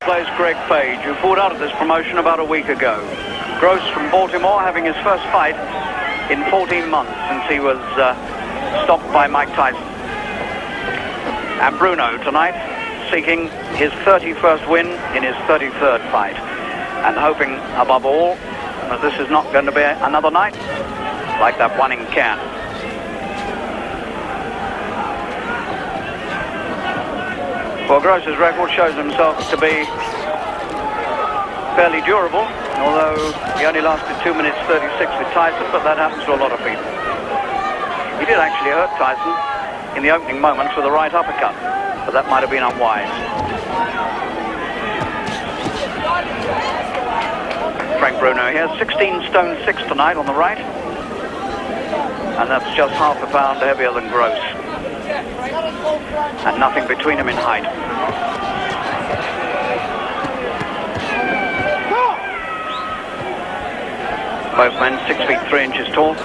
Plays Greg Page, who pulled out of this promotion about a week ago. Gross from Baltimore, having his first fight in 14 months since he was stopped by Mike Tyson. And Bruno tonight seeking his 31st win in his 33rd fight, and hoping above all that this is not going to be another night like that one in Cannes. Well, Gross's record shows himself to be fairly durable, although he only lasted 2 minutes 36 with Tyson, but that happens to a lot of people. He did actually hurt Tyson in the opening moments with a right uppercut, but that might have been unwise. Frank Bruno here, 16 stone 6 tonight on the right, and that's just half a pound heavier than Gross, and nothing between them in height. Both men 6 feet 3 inches tall.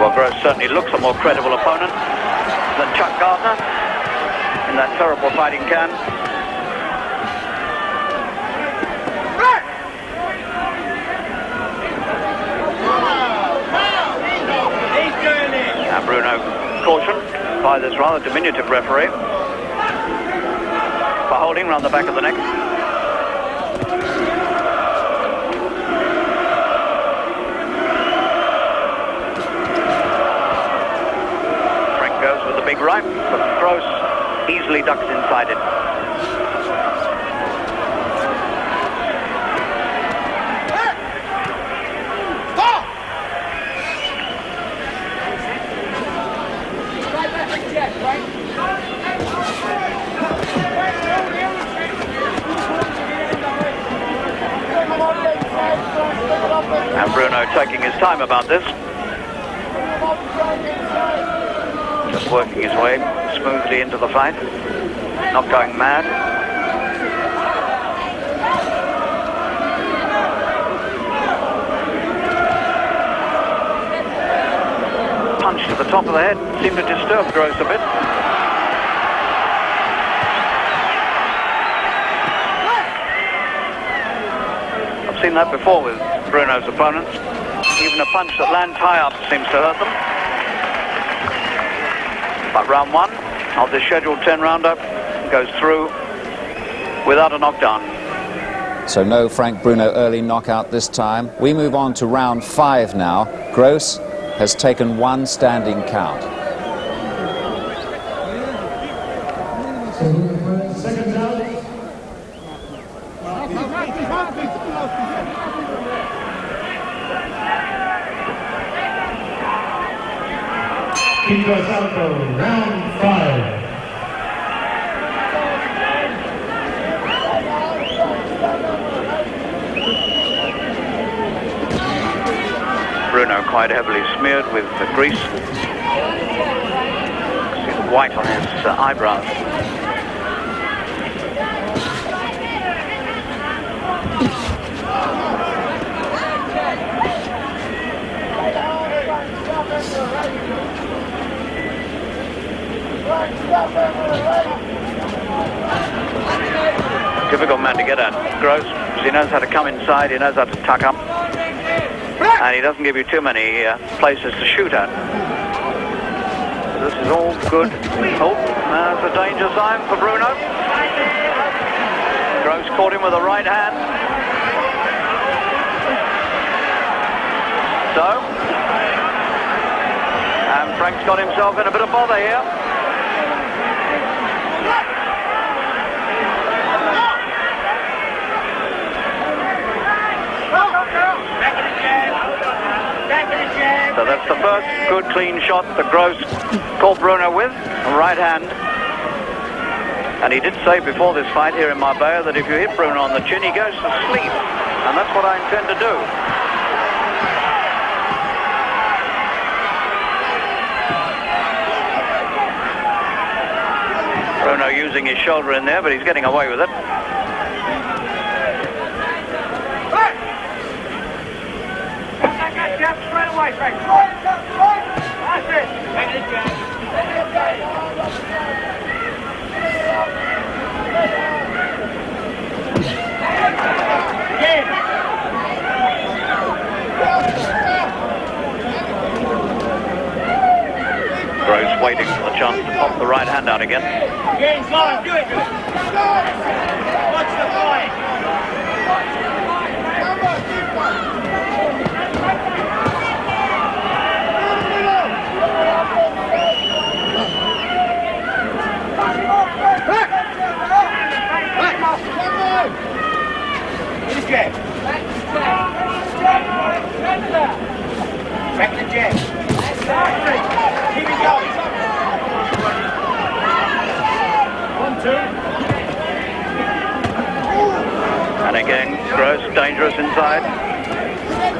Well, Gross certainly looks a more credible opponent than Chuck Gardner in that terrible fight in Cannes. And Bruno cautioned by this rather diminutive referee for holding round the back of the neck. With the big right, but Gross easily ducks inside it. And Bruno taking his time about this. Just working his way smoothly into the fight, not going mad. Punch to the top of the head seemed to disturb Gross a bit. I've seen that before with Bruno's opponents. Even a punch that lands high up seems to hurt them. But round 1 of the scheduled 10 rounder goes through without a knockdown. So no Frank Bruno early knockout this time. We move on to round 5 now. Gross has taken 1 standing count. Second round. Keep us out for round 5. Bruno quite heavily smeared with the grease. See the white on his eyebrows. Difficult man to get at, Gross, because he knows how to come inside, he knows how to tuck up, and he doesn't give you too many places to shoot at. This is all good. Oh, there's a danger sign for Bruno. Gross caught him with a right hand. So, and Frank's got himself in a bit of bother here. So that's the first good clean shot that Gross caught Bruno with, a right hand. And he did say before this fight here in Marbella that if you hit Bruno on the chin, he goes to sleep. And that's what I intend to do. Bruno using his shoulder in there, but he's getting away with it. Gross waiting for the chance to pop the right hand out again. Watch the fight. Back to Jack. Keep it going. 1, 2. And again, Gross, dangerous inside.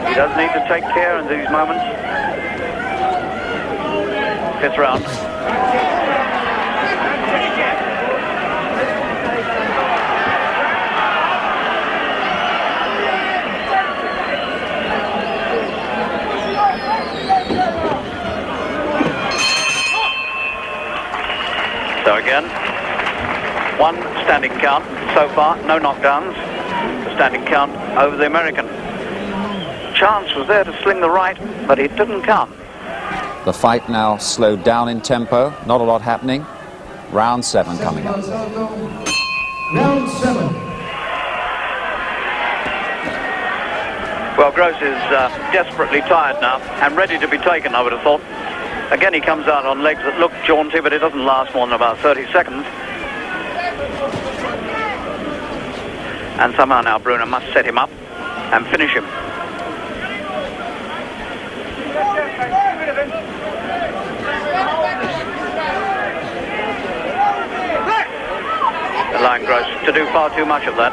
He does need to take care in these moments. 5th round. So again, 1 standing count so far, no knockdowns. The standing count over the American. Chance was there to sling the right, but it didn't come. The fight now slowed down in tempo, not a lot happening. Round 7 coming up. Round 7. Well, Gross is desperately tired now and ready to be taken, I would have thought. Again, he comes out on legs that look jaunty, but it doesn't last more than about 30 seconds. And somehow now Bruno must set him up and finish him. Allowing Gross to do far too much of that.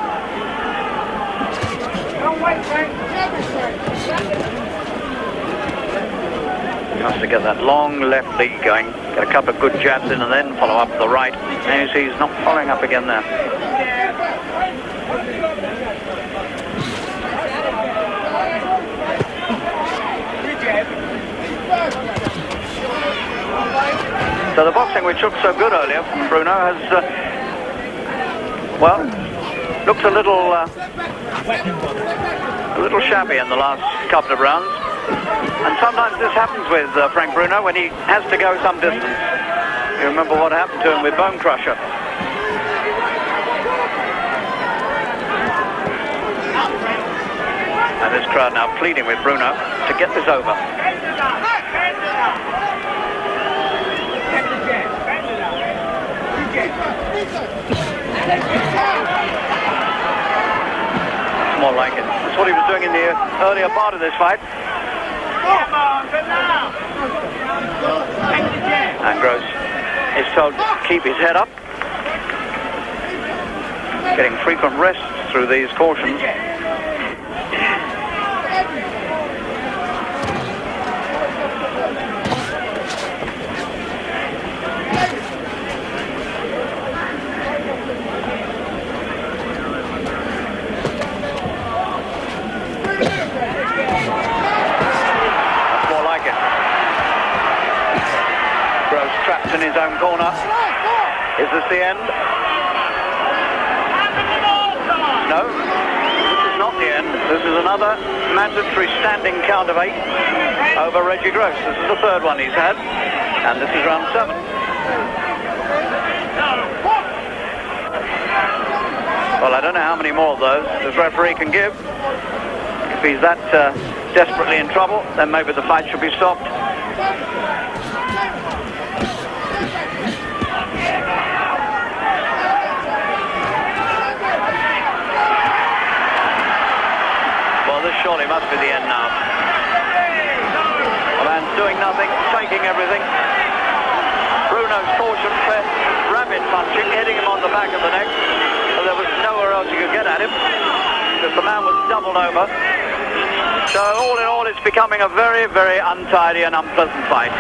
He wants to get that long left leg going, get a couple of good jabs in and then follow up the right. And you see he's not following up again there. So the boxing which looked so good earlier from Bruno has, well, looks a little shabby in the last couple of rounds. And sometimes this happens with Frank Bruno when he has to go some distance. You remember what happened to him with Bone Crusher. And this crowd now pleading with Bruno to get this over. It's more like it. That's what he was doing in the earlier part of this fight. And Gross is told to keep his head up, getting frequent rests through these cautions. Trapped in his own corner. Is this the end? No, this is not the end. This is another mandatory standing count of 8 over Reggie Gross. This is the 3rd one he's had, and this is round 7. Well, I don't know how many more of those this referee can give. If he's that desperately in trouble, then maybe the fight should be stopped. This surely must be the end now. The man's doing nothing, taking everything. Bruno's caution for rapid punching, hitting him on the back of the neck. So there was nowhere else you could get at him, because the man was doubled over. So all in all, it's becoming a very, very untidy and unpleasant fight.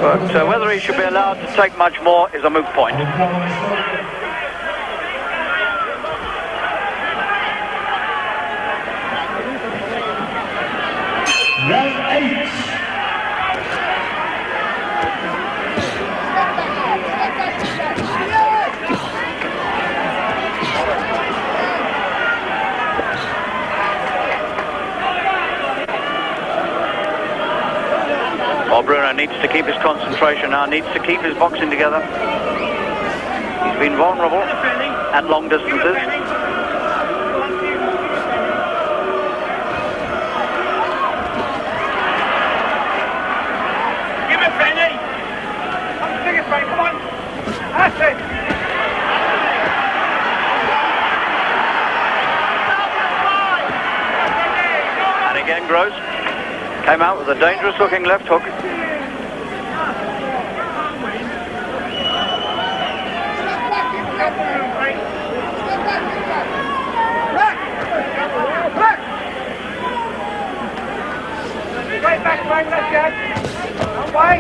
But whether he should be allowed to take much more is a moot point. Round 8. Well, Bruno needs to keep his concentration now, needs to keep his boxing together. He's been vulnerable at long distances. Give it, Benny! Take it, Benny, come on! That's it! And again, Gross came out with a dangerous-looking left hook. Straight back, left, Jack. Away.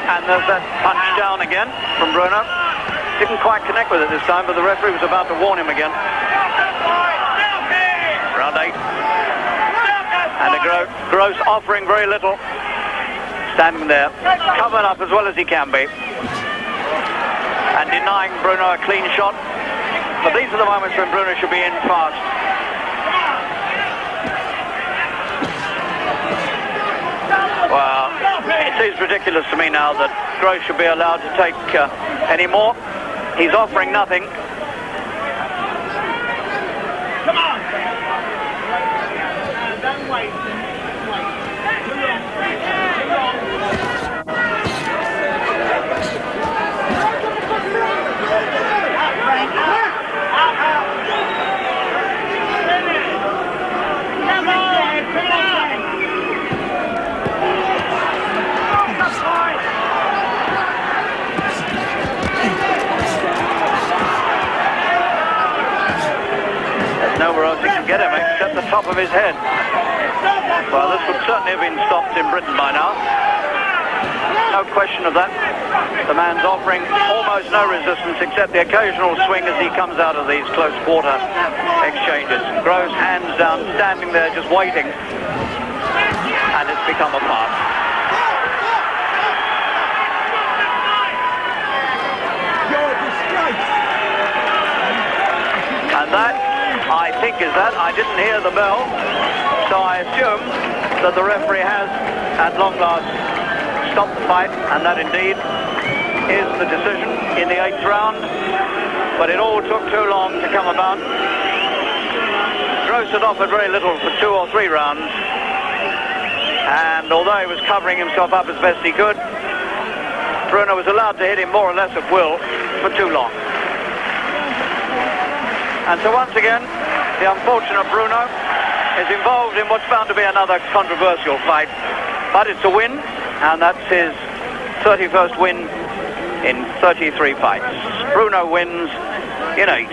And there's that punch down again from Bruno. Didn't quite connect with it this time, but the referee was about to warn him again. Round 8. And Gross offering very little. Standing there, covered up as well as he can be. And denying Bruno a clean shot. But these are the moments when Bruno should be in fast. Well, it seems ridiculous to me now that Gross should be allowed to take any more. He's offering nothing. Come on! Don't wait. Nowhere else he can get him except the top of his head. Well, this would certainly have been stopped in Britain by now. No question of that. The man's offering almost no resistance except the occasional swing as he comes out of these close quarter exchanges. Gross hands down, standing there just waiting. And it's become a pass. And that, I think, is that. I didn't hear the bell, so I assume that the referee has, at long last, stopped the fight, and that indeed is the decision in the 8th round. But it all took too long to come about. Gross had offered very little for 2 or 3 rounds, and although he was covering himself up as best he could, Bruno was allowed to hit him more or less at will for too long. And so once again, the unfortunate Bruno is involved in what's bound to be another controversial fight. But it's a win, and that's his 31st win in 33 fights. Bruno wins in 8.